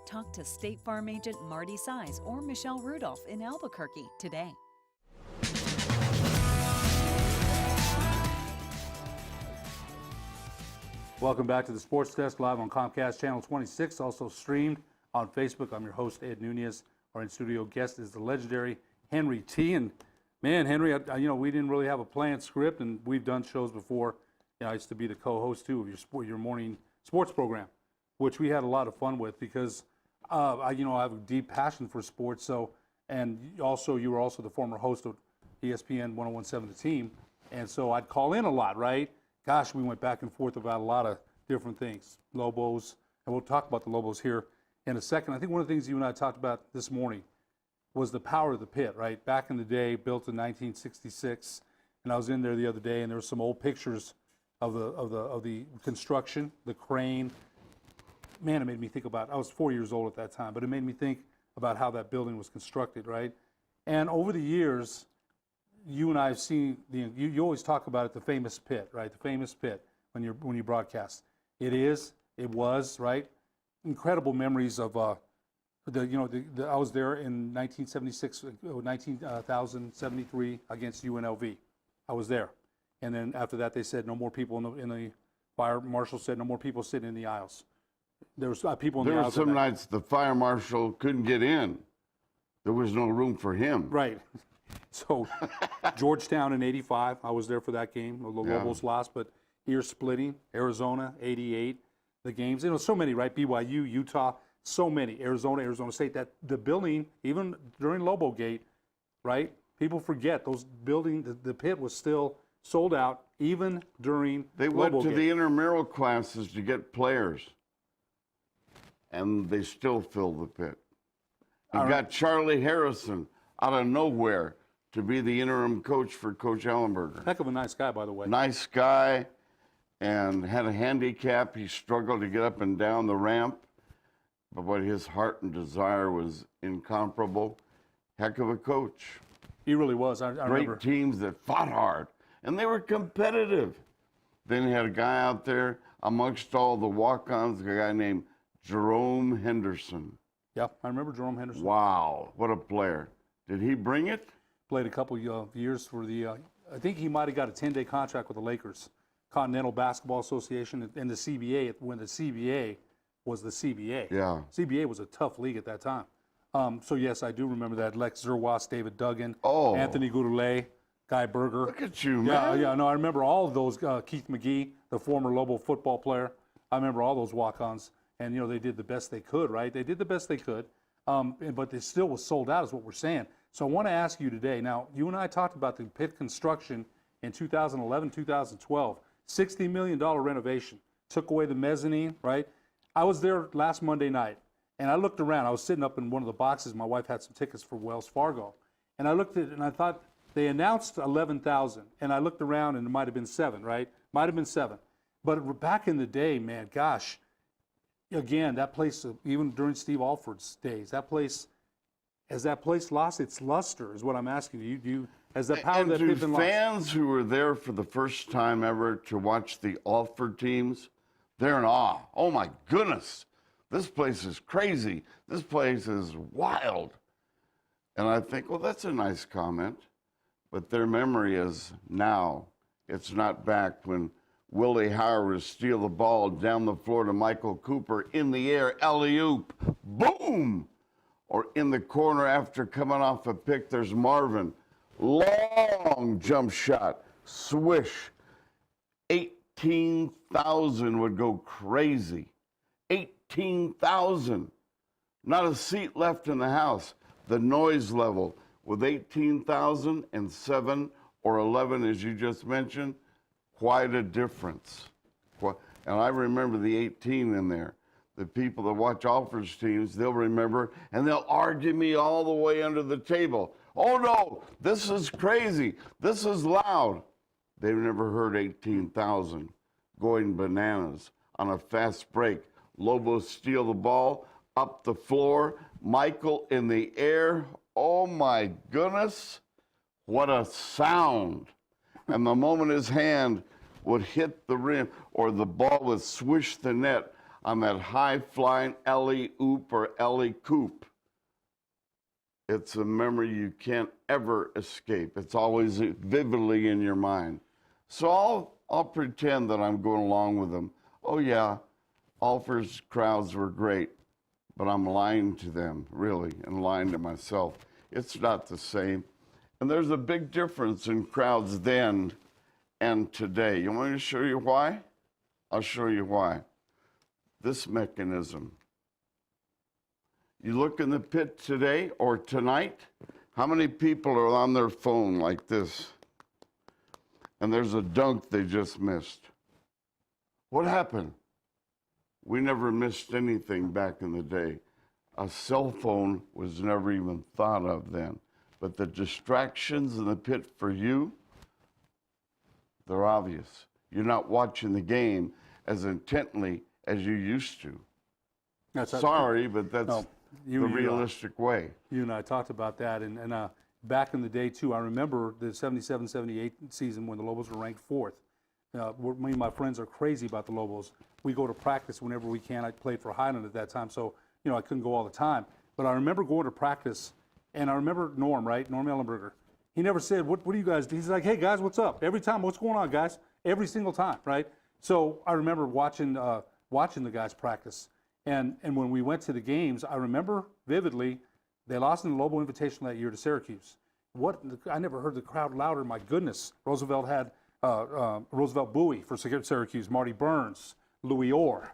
Talk to State Farm agent Marty Size or Michelle Rudolph in Albuquerque today. Welcome back to the Sports Desk, live on Comcast Channel 26, also streamed on Facebook. I'm your host, Ed Nunez. Our in-studio guest is the legendary Henry T. And man, Henry, we didn't really have a planned script, and we've done shows before. I used to be the co-host too of your morning sports program, which we had a lot of fun with because I have a deep passion for sports. So, and also you were also the former host of ESPN 101.7 The Team, and so I'd call in a lot, right? Gosh, we went back and forth about a lot of different things, Lobos, and we'll talk about the Lobos here in a second. I think one of the things you and I talked about this morning was the power of the pit, right? Back in the day, built in 1966, and I was in there the other day, and there were some old pictures of the construction, the crane. Man, it made me think about. I was 4 years old at that time, but it made me think about how that building was constructed, right? And over the years, you and I have seen you always talk about it, the famous pit, right? The famous pit when you broadcast. It was right. Incredible memories of I was there in 1976, 1973 against UNLV. I was there, and then after that they said no more people in the fire marshal said no more people sitting in the aisles. There was people in the aisles. There were some nights the fire marshal couldn't get in. There was no room for him. Right. So, Georgetown in '85, I was there for that game. The Lobos lost, but ear splitting. Arizona '88, the games. So many, right? BYU, Utah, so many. Arizona State. That the building, even during Lobo Gate, right? People forget those buildings. The pit was still sold out even during. They went to the intramural classes to get players, and they still filled the pit. You got Charlie Harrison out of nowhere to be the interim coach for Coach Ellenberger. Heck of a nice guy, by the way. Nice guy, and had a handicap. He struggled to get up and down the ramp, but his heart and desire was incomparable. Heck of a coach. He really was. I remember. Great teams that fought hard, and they were competitive. Then he had a guy out there amongst all the walk-ons, a guy named Jerome Henderson. Yeah, I remember Jerome Henderson. Wow, what a player. Did he bring it? Played a couple years for the, I think he might have got a 10-day contract with the Lakers, Continental Basketball Association, and the CBA, when the CBA was the CBA. Yeah. CBA was a tough league at that time. So, yes, I do remember that. Lex Zerwas, David Duggan, Oh. Anthony Goulet, Guy Berger. Look at you, man. Yeah, no, I remember all of those. Keith McGee, the former Lobo football player. I remember all those walk-ons. And, they did the best they could, right? They did the best they could. But they still was sold out is what we're saying. So I want to ask you today. Now, you and I talked about the pit construction in 2011, 2012. $60 million renovation. Took away the mezzanine, right? I was there last Monday night, and I looked around. I was sitting up in one of the boxes. My wife had some tickets for Wells Fargo. And I looked at it, and I thought, they announced 11,000. And I looked around, and it might have been 7, right? Might have been 7. But back in the day, man, gosh, again, that place, even during Steve Alford's days, has that place lost its luster, is what I'm asking you. Has the power and that to they've been lost? fans who were there for the first time ever to watch the Alford teams, they're in awe. Oh my goodness, this place is crazy. This place is wild. And I think, well, that's a nice comment. But their memory is now. It's not back when Willie Howard would steal the ball down the floor to Michael Cooper in the air, alley-oop, boom! Or in the corner after coming off a pick, there's Marvin. Long jump shot, swish. 18,000 would go crazy. 18,000. Not a seat left in the house. The noise level with 18,000 and 7 or 11, as you just mentioned, quite a difference. And I remember the 18 in there. The people that watch Alford's teams, they'll remember, and they'll argue me all the way under the table. Oh no, this is crazy. This is loud. They've never heard 18,000 going bananas on a fast break. Lobos steal the ball up the floor. Michael in the air. Oh my goodness, what a sound. And the moment his hand would hit the rim or the ball would swish the net on that high-flying alley-oop or alley-coop, it's a memory you can't ever escape. It's always vividly in your mind. So I'll pretend that I'm going along with them. Oh yeah, Alford's crowds were great, but I'm lying to them, really, and lying to myself. It's not the same. And there's a big difference in crowds then and today. You want me to show you why? I'll show you why. This mechanism. You look in the pit today or tonight, how many people are on their phone like this? And there's a dunk they just missed. What happened? We never missed anything back in the day. A cell phone was never even thought of then. But the distractions in the pit for you, they're obvious. You're not watching the as intently as you used to. Sorry, but that's the realistic way. You and I talked about that, and back in the day, too, I remember the 77-78 season when the Lobos were ranked 4th. Me and my friends are crazy about the Lobos. We go to practice whenever we can. I played for Highland at that time, so I couldn't go all the time. But I remember going to practice, and I remember Norm Ellenberger. He never said, what do you guys do? He's like, hey, guys, what's up? Every time, what's going on, guys? Every single time, right? So I remember watching the guys practice. And when we went to the games, I remember vividly, they lost in the Lobo Invitational that year to Syracuse. I never heard the crowd louder. My goodness. Roosevelt had Roosevelt Bowie for Syracuse, Marty Burns, Louis Orr.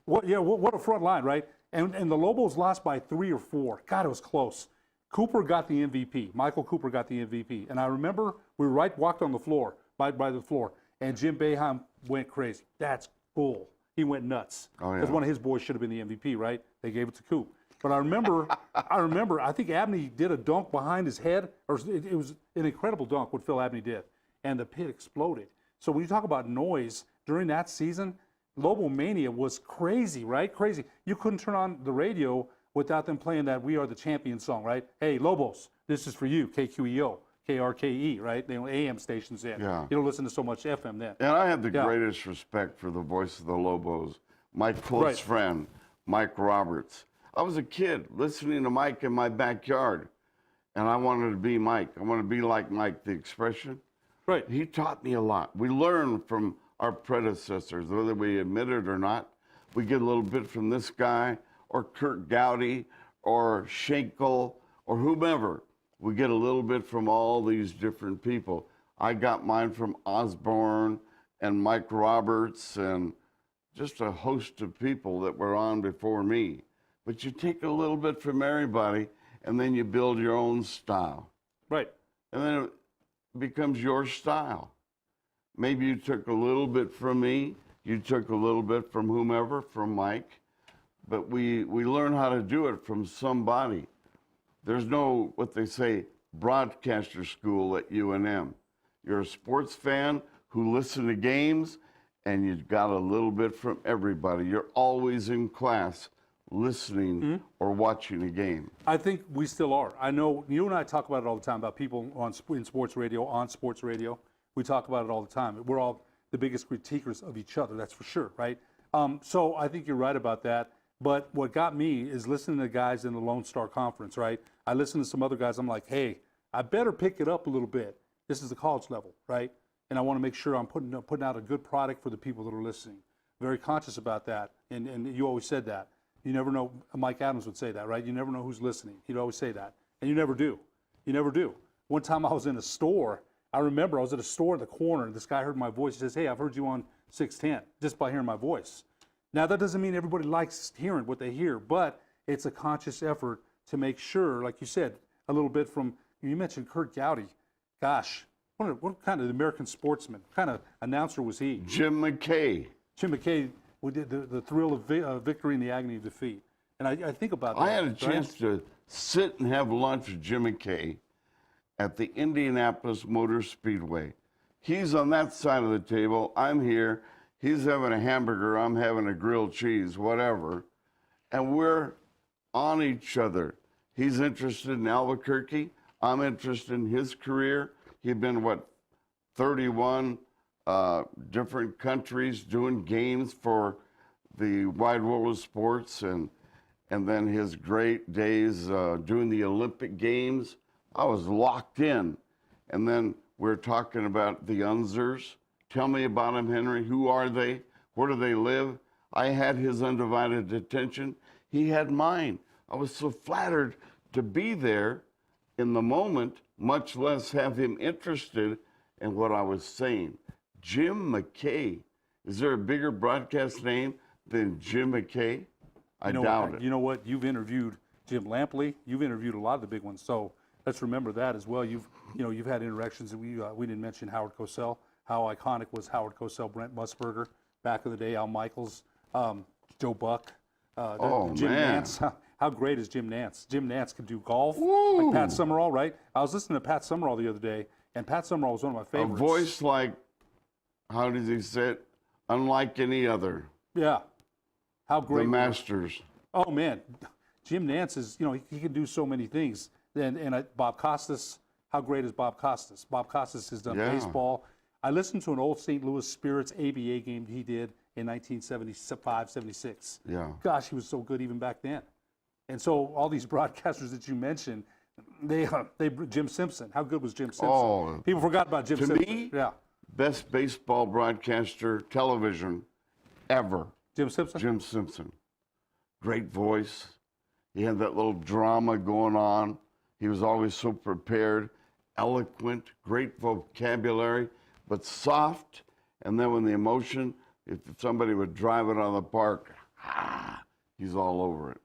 What a front line, right? And the Lobos lost by 3 or 4. God, it was close. Cooper got the MVP. Michael Cooper got the MVP. And I remember we walked on the floor, by the floor, and Jim Boeheim went crazy. That's cool. He went nuts. Because one of his boys should have been the MVP, right? They gave it to Coop. But I remember, I think Abney did a dunk behind his head, or it was an incredible dunk what Phil Abney did, and the pit exploded. So when you talk about noise during that season, Lobo Mania was crazy, right? Crazy. You couldn't turn on the radio without them playing that "We Are the Champions" song, right? Hey, Lobos, this is for you, KQEO, KRKE, right? They were AM stations then. Yeah. You don't listen to so much FM then. And I have the greatest respect for the voice of the Lobos. My close friend, Mike Roberts. I was a kid listening to Mike in my backyard, and I wanted to be Mike. I wanted to be like Mike, the expression. Right. He taught me a lot. We learned from our predecessors, whether we admit it or not. We get a little bit from this guy, or Kurt Gowdy, or Schenkel, or whomever. We get a little bit from all these different people. I got mine from Osborne and Mike Roberts and just a host of people that were on before me. But you take a little bit from everybody, and then you build your own style. Right. And then it becomes your style. Maybe you took a little bit from me, you took a little bit from whomever, from Mike, but we learn how to do it from somebody. There's no, what they say, broadcaster school at UNM. You're a sports fan who listens to games and you got a little bit from everybody. You're always in class listening or watching a game. I think we still are. I know you and I talk about it all the time, about people in sports radio, on sports radio. We talk about it all the time. We're all the biggest critiquers of each other, that's for sure, right? So I think you're right about that. But what got me is listening to guys in the Lone Star Conference, right? I listen to some other guys. I'm like, hey, I better pick it up a little bit. This is the college level, right? And I want to make sure I'm putting out a good product for the people that are listening. Very conscious about that. And you always said that. You never know. Mike Adams would say that, right? You never know who's listening. He'd always say that. And you never do. You never do. One time I was in a store. I remember I was at a store in the corner, and this guy heard my voice. He says, hey, I've heard you on 610, just by hearing my voice. Now, that doesn't mean everybody likes hearing what they hear, but it's a conscious effort to make sure, like you said, a little bit from, you mentioned Kurt Gowdy. Gosh, what kind of American sportsman, what kind of announcer was he? Jim McKay. Jim McKay, we did the thrill of victory and the agony of defeat. And I think about that. I had a chance to sit and have lunch with Jim McKay at the Indianapolis Motor Speedway. He's on that side of the table. I'm here. He's having a hamburger. I'm having a grilled cheese, whatever. And we're on each other. He's interested in Albuquerque. I'm interested in his career. He'd been, 31 different countries doing games for the wide world of sports, and then his great days doing the Olympic Games. I was locked in. And then we're talking about the Unzers. Tell me about them, Henry. Who are they? Where do they live? I had his undivided attention. He had mine. I was so flattered to be there in the moment, much less have him interested in what I was saying. Jim McKay. Is there a bigger broadcast name than Jim McKay? I doubt it. You know what? You've interviewed Jim Lampley. You've interviewed a lot of the big ones. So let's remember that as well. You've had interactions. We didn't mention Howard Cosell. How iconic was Howard Cosell, Brent Musburger back in the day, Al Michaels, Joe Buck, Jim Nance. How great is Jim Nance? Jim Nance can do golf, like Pat Summerall, right? I was listening to Pat Summerall the other day, and Pat Summerall was one of my favorites. A voice like, how does he say it? Unlike any other. Yeah. How great. The Masters. Oh, man. Jim Nance is, he can do so many things. And Bob Costas, how great is Bob Costas? Bob Costas has done baseball. I listened to an old St. Louis Spirits ABA game he did in 1975, 76. Yeah. Gosh, he was so good even back then. And so all these broadcasters that you mentioned, Jim Simpson. How good was Jim Simpson? Oh, people forgot about Jim Simpson. To me, best baseball broadcaster television ever. Jim Simpson? Jim Simpson. Great voice. He had that little drama going on. He was always so prepared, eloquent, great vocabulary, but soft. And then when the emotion, if somebody would drive it on the park, he's all over it.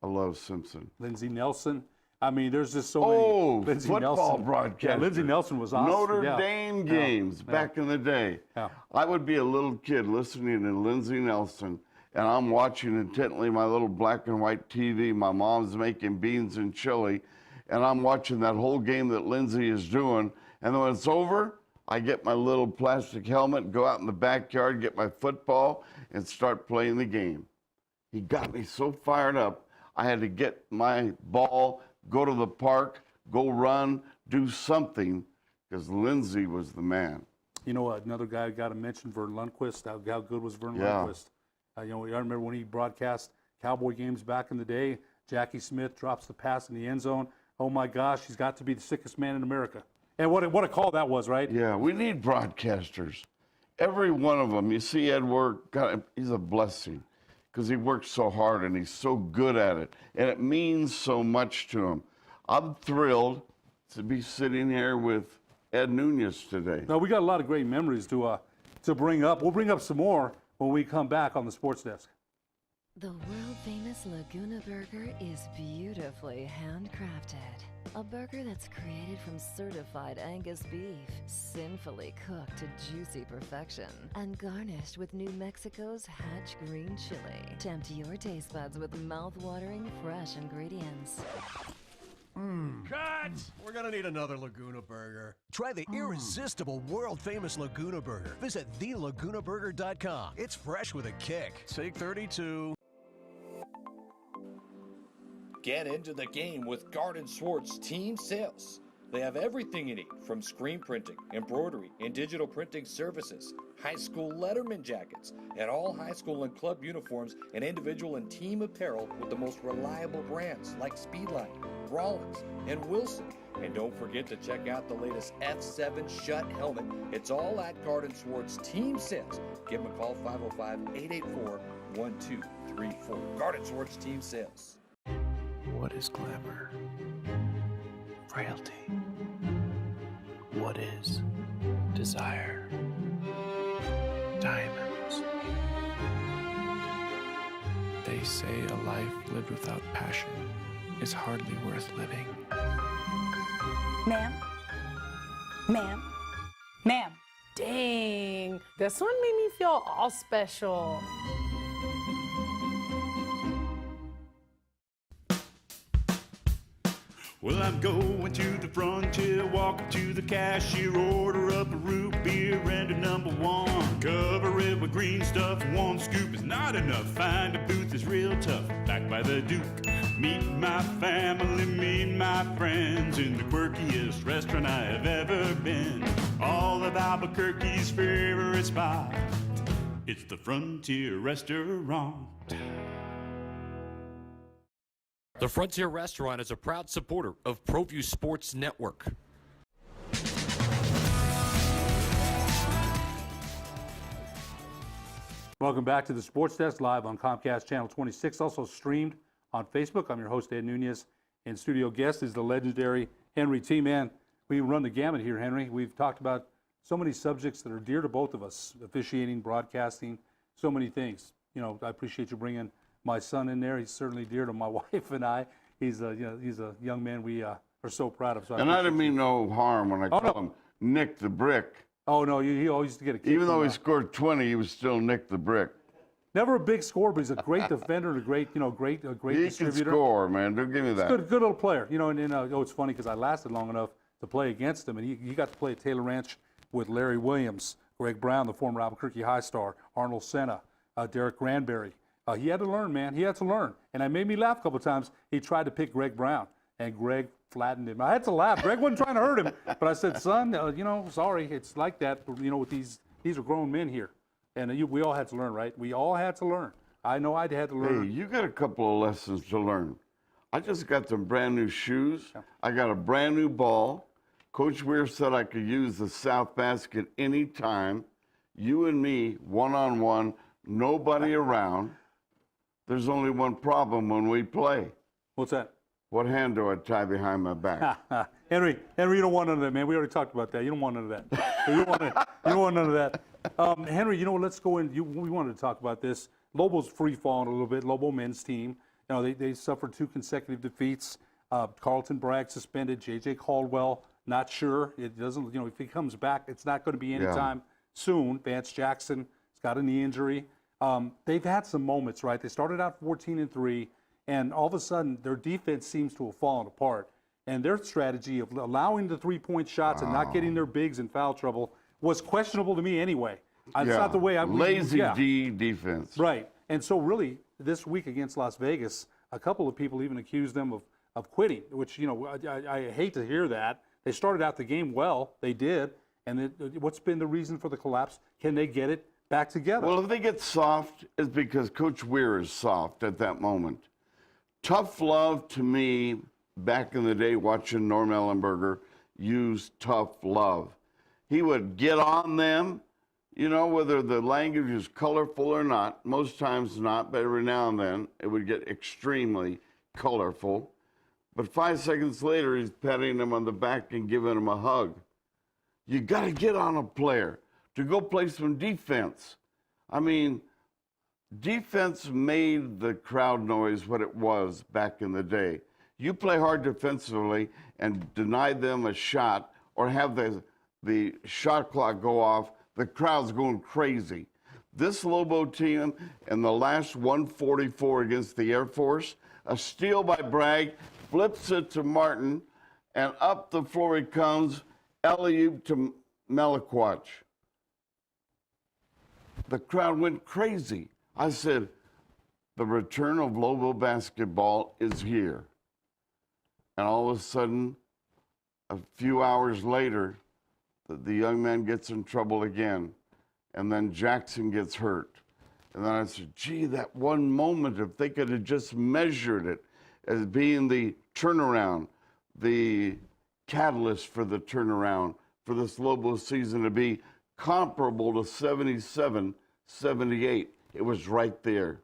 I love Simpson. Lindsey Nelson. I mean, there's just so many. Lindsey football Nelson. broadcaster. Yeah, Lindsey Nelson was awesome. Notre Dame games back in the day. Yeah. I would be a little kid listening to Lindsey Nelson, and I'm watching intently my little black and white TV. My mom's making beans and chili, and I'm watching that whole game that Lindsey is doing. And then when it's over, I get my little plastic helmet, go out in the backyard, get my football, and start playing the game. He got me so fired up, I had to get my ball, go to the park, go run, do something, because Lindsey was the man. You know what? Another guy I got to mention, Vern Lundquist. How good was Vern Lundquist? I remember when he broadcast Cowboy games back in the day. Jackie Smith drops the pass in the end zone. Oh my gosh, he's got to be the sickest man in America. And what a call that was, right? Yeah, we need broadcasters. Every one of them. You see Ed work, God, he's a blessing because he works so hard and he's so good at it. And it means so much to him. I'm thrilled to be sitting here with Ed Nunez today. Now, we got a lot of great memories to bring up. We'll bring up some more when we come back on the Sports Desk. The world-famous Laguna Burger is beautifully handcrafted. A burger that's created from certified Angus beef, sinfully cooked to juicy perfection, and garnished with New Mexico's Hatch green chili. Tempt your taste buds with mouth-watering fresh ingredients. Cut! We're gonna need another Laguna Burger. Try the irresistible, world-famous Laguna Burger. Visit thelagunaburger.com. It's fresh with a kick. Take 32. Get into the game with Garden Swartz Team Sales. They have everything you need, from screen printing, embroidery, and digital printing services, high school letterman jackets, and all high school and club uniforms, and individual and team apparel with the most reliable brands like Speedline, Rollins, and Wilson. And don't forget to check out the latest F7 Shut helmet. It's all at Garden Swartz Team Sales. Give them a call, 505-884-1234. Garden Swartz Team Sales. What is glamour? Frailty. What is desire? Diamonds. They say a life lived without passion is hardly worth living. Ma'am? Ma'am? Ma'am? Dang, this one made me feel all special. Well, I'm going to the frontier, walk up to the cashier, order up a root beer and a number one. Cover it with green stuff, one scoop is not enough. Find a booth is real tough, back by the Duke. Meet my family, meet my friends in the quirkiest restaurant I have ever been. All of Albuquerque's favorite spot, it's the Frontier Restaurant. The Frontier Restaurant is a proud supporter of ProView Sports Network. Welcome back to the Sports Desk, live on Comcast Channel 26, also streamed on Facebook. I'm your host, Ed Nunez, and studio guest is the legendary Henry T. Man. We run the gamut here, Henry. We've talked about so many subjects that are dear to both of us, officiating, broadcasting, so many things. You know, I appreciate you bringing my son in there. He's certainly dear to my wife and I. He's a young man we are so proud of. So I didn't mean no harm when I call him Nick the Brick. Oh no, he always used to get a kick. Even though he scored 20, he was still Nick the Brick. Never a big scorer, but he's a great defender and a great He distributor. can score, man. Don't give me that. Good little player. You know, and it's funny because I lasted long enough to play against him, and he got to play at Taylor Ranch with Larry Williams, Greg Brown, the former Albuquerque High star, Arnold Senna, Derek Granberry. He had to learn, man. He had to learn. And it made me laugh a couple of times. He tried to pick Greg Brown, and Greg flattened him. I had to laugh. Greg wasn't trying to hurt him. But I said, son, sorry, it's like that. With these are grown men here. And we all had to learn, right? We all had to learn. I know I had to learn. Hey, you got a couple of lessons to learn. I just got some brand new shoes. I got a brand new ball. Coach Weir said I could use the south basket anytime. You and me, one-on-one, nobody around. There's only one problem when we play. What's that? What hand do I tie behind my back? Henry, you don't want none of that, man. We already talked about that. You don't want none of that. You don't want none of that. Henry, let's go in. We wanted to talk about this. Lobo's free-falling a little bit. Lobo men's team. They suffered 2 consecutive defeats. Carlton Bragg suspended. J.J. Caldwell, not sure. It doesn't, if he comes back, it's not going to be anytime soon. Vance Jackson has got a knee injury. They've had some moments, right? They started out 14-3, and all of a sudden their defense seems to have fallen apart. And their strategy of allowing the 3-point shots and not getting their bigs in foul trouble was questionable to me anyway. It's not the way I'm lazy D defense. Right. And so really this week against Las Vegas, a couple of people even accused them of quitting, which, I hate to hear that. They started out the game well. They did. And what's been the reason for the collapse? Can they get it back together? Well, if they get soft, it's because Coach Weir is soft at that moment. Tough love, to me, back in the day watching Norm Ellenberger use tough love. He would get on them, whether the language is colorful or not. Most times not, but every now and then it would get extremely colorful. But 5 seconds later, he's patting them on the back and giving them a hug. You got to get on a player to go play some defense. I mean, defense made the crowd noise what it was back in the day. You play hard defensively and deny them a shot or have the shot clock go off, the crowd's going crazy. This Lobo team in the last 144 against the Air Force, a steal by Bragg flips it to Martin, and up the floor he comes, alley-oop to Meliquach. The crowd went crazy. I said, the return of Lobo basketball is here. And all of a sudden, a few hours later, the young man gets in trouble again. And then Jackson gets hurt. And then I said, gee, that one moment, if they could have just measured it as being the turnaround, the catalyst for the turnaround for this Lobo season to be comparable to 77, 78. It was right there.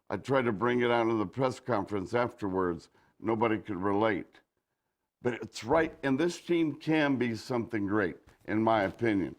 I tried to bring it out in the press conference afterwards. Nobody could relate. But it's right, and this team can be something great, in my opinion.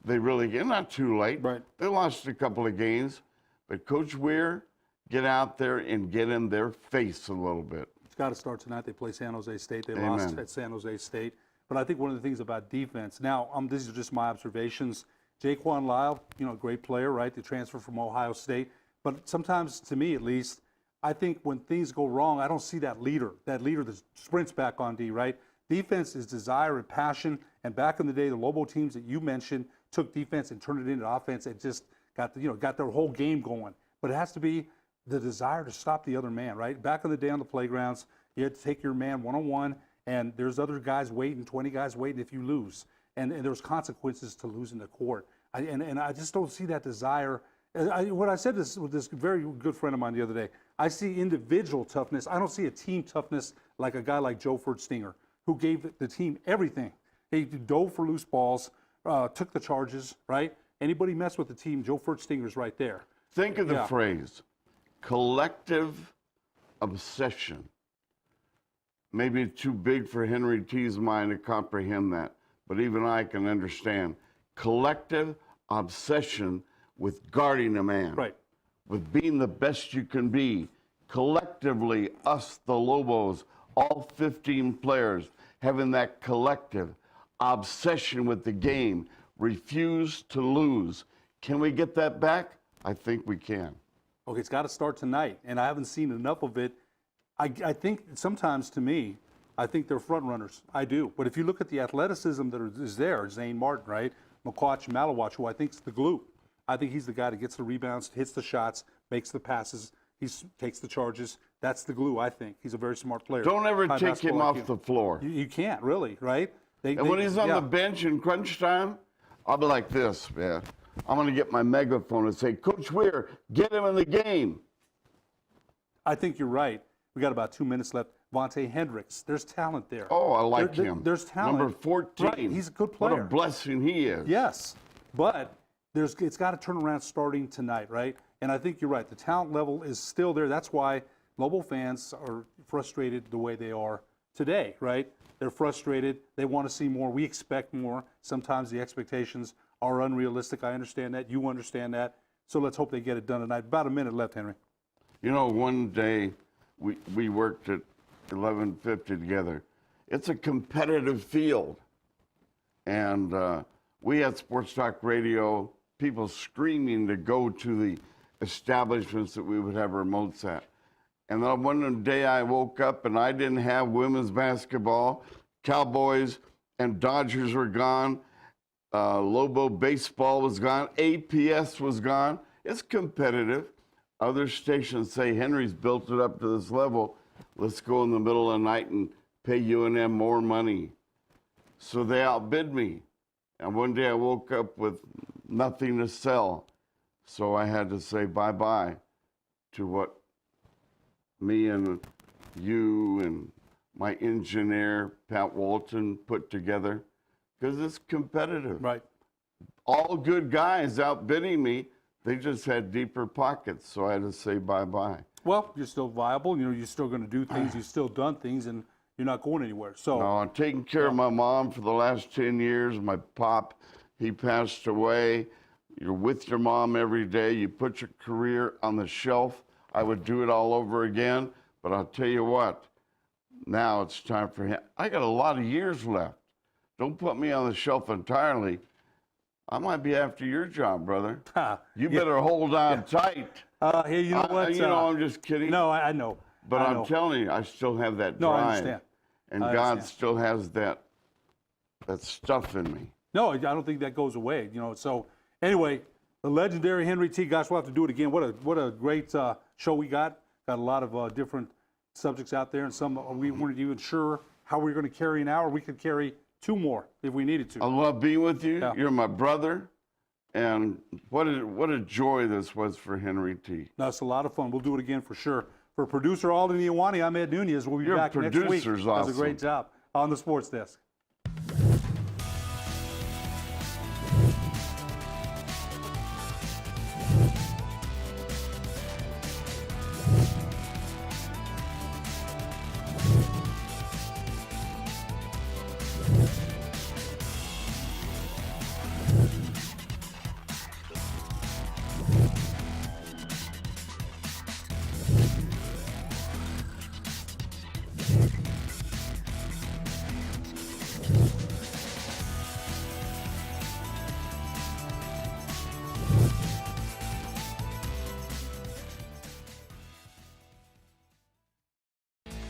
They really get, not too late. Right. They lost a couple of games, but Coach Weir, get out there and get in their face a little bit. It's got to start tonight. They play San Jose State. They Amen. lost at San Jose State. But I think one of the things about defense, now these are just my observations. Jaquan Lyle, great player, right? The transfer from Ohio State. But sometimes, to me at least, I think when things go wrong, I don't see that leader that sprints back on D, right? Defense is desire and passion. And back in the day, the Lobo teams that you mentioned took defense and turned it into offense and just got their whole game going. But it has to be the desire to stop the other man, right? Back in the day on the playgrounds, you had to take your man one-on-one, and there's other guys waiting, 20 guys waiting if you lose. And there's consequences to losing the court. And I just don't see that desire. What I said with this very good friend of mine the other day, I see individual toughness. I don't see a team toughness like a guy like Joe Furtstinger, who gave the team everything. He dove for loose balls, took the charges, right? Anybody mess with the team, Joe Furtstinger's right there. Think of the phrase, collective obsession. Maybe too big for Henry T's mind to comprehend that, but even I can understand. Collective obsession with guarding a man. Right. With being the best you can be. Collectively, us, the Lobos, all 15 players, having that collective obsession with the game, refuse to lose. Can we get that back? I think we can. Okay, it's got to start tonight, and I haven't seen enough of it. I think sometimes, to me, I think they're front runners. I do. But if you look at the athleticism that is there, Zane Martin, right? Meliquach, who I think is the glue. I think he's the guy that gets the rebounds, hits the shots, makes the passes, takes the charges. That's the glue, I think. He's a very smart player. Don't ever take him off the floor. You can't, really, right? When he's on the bench in crunch time, I'll be like this, man. I'm going to get my megaphone and say, Coach Weir, get him in the game. I think you're right. We got about 2 minutes left. Vontae Hendricks, there's talent there. Oh, I like him. There's talent. Number 14. Right, he's a good player. What a blessing he is. Yes, but it's got to turn around starting tonight, right? And I think you're right. The talent level is still there. That's why Lobo fans are frustrated the way they are today, right? They're frustrated. They want to see more. We expect more. Sometimes the expectations are unrealistic. I understand that. You understand that. So let's hope they get it done tonight. About a minute left, Henry. One day we worked at 1150 together. It's a competitive field. And we had Sports Talk Radio, people screaming to go to the establishments that we would have remotes at. And then one day I woke up and I didn't have women's basketball. Cowboys and Dodgers were gone. Lobo baseball was gone. APS was gone. It's competitive. Other stations say Henry's built it up to this level. Let's go in the middle of the night and pay UNM more money. So they outbid me. And one day I woke up with nothing to sell. So I had to say bye-bye to what me and you and my engineer, Pat Walton, put together, because it's competitive. Right. All good guys outbidding me, they just had deeper pockets, so I had to say bye-bye. Well, you're still viable. You're still going to do things. You've still done things, and you're not going anywhere. So no, I'm taking care of my mom for the last 10 years. My pop, he passed away. You're with your mom every day. You put your career on the shelf. I would do it all over again, but I'll tell you what, now it's time for him. I got a lot of years left. Don't put me on the shelf entirely. I might be after your job, brother. You better hold on tight. Hey, you know what? I'm just kidding. No, I know. But I know. I'm telling you, I still have that No, I drive. understand. And I God understand. still has that stuff in me. No, I don't think that goes away. You know. So anyway, the legendary Henry T. Gosh, we'll have to do it again. What a great show we got. Got a lot of different subjects out there, and some we weren't even sure how we were going to carry an hour. We could carry 2 more if we needed to. I love being with you. Yeah. You're my brother. And what a joy this was for Henry T. No, it's a lot of fun. We'll do it again for sure. For producer Alden Iwani, I'm Ed Nunez. We'll be Your back next week. producer's Does a awesome. great job on the Sports Desk.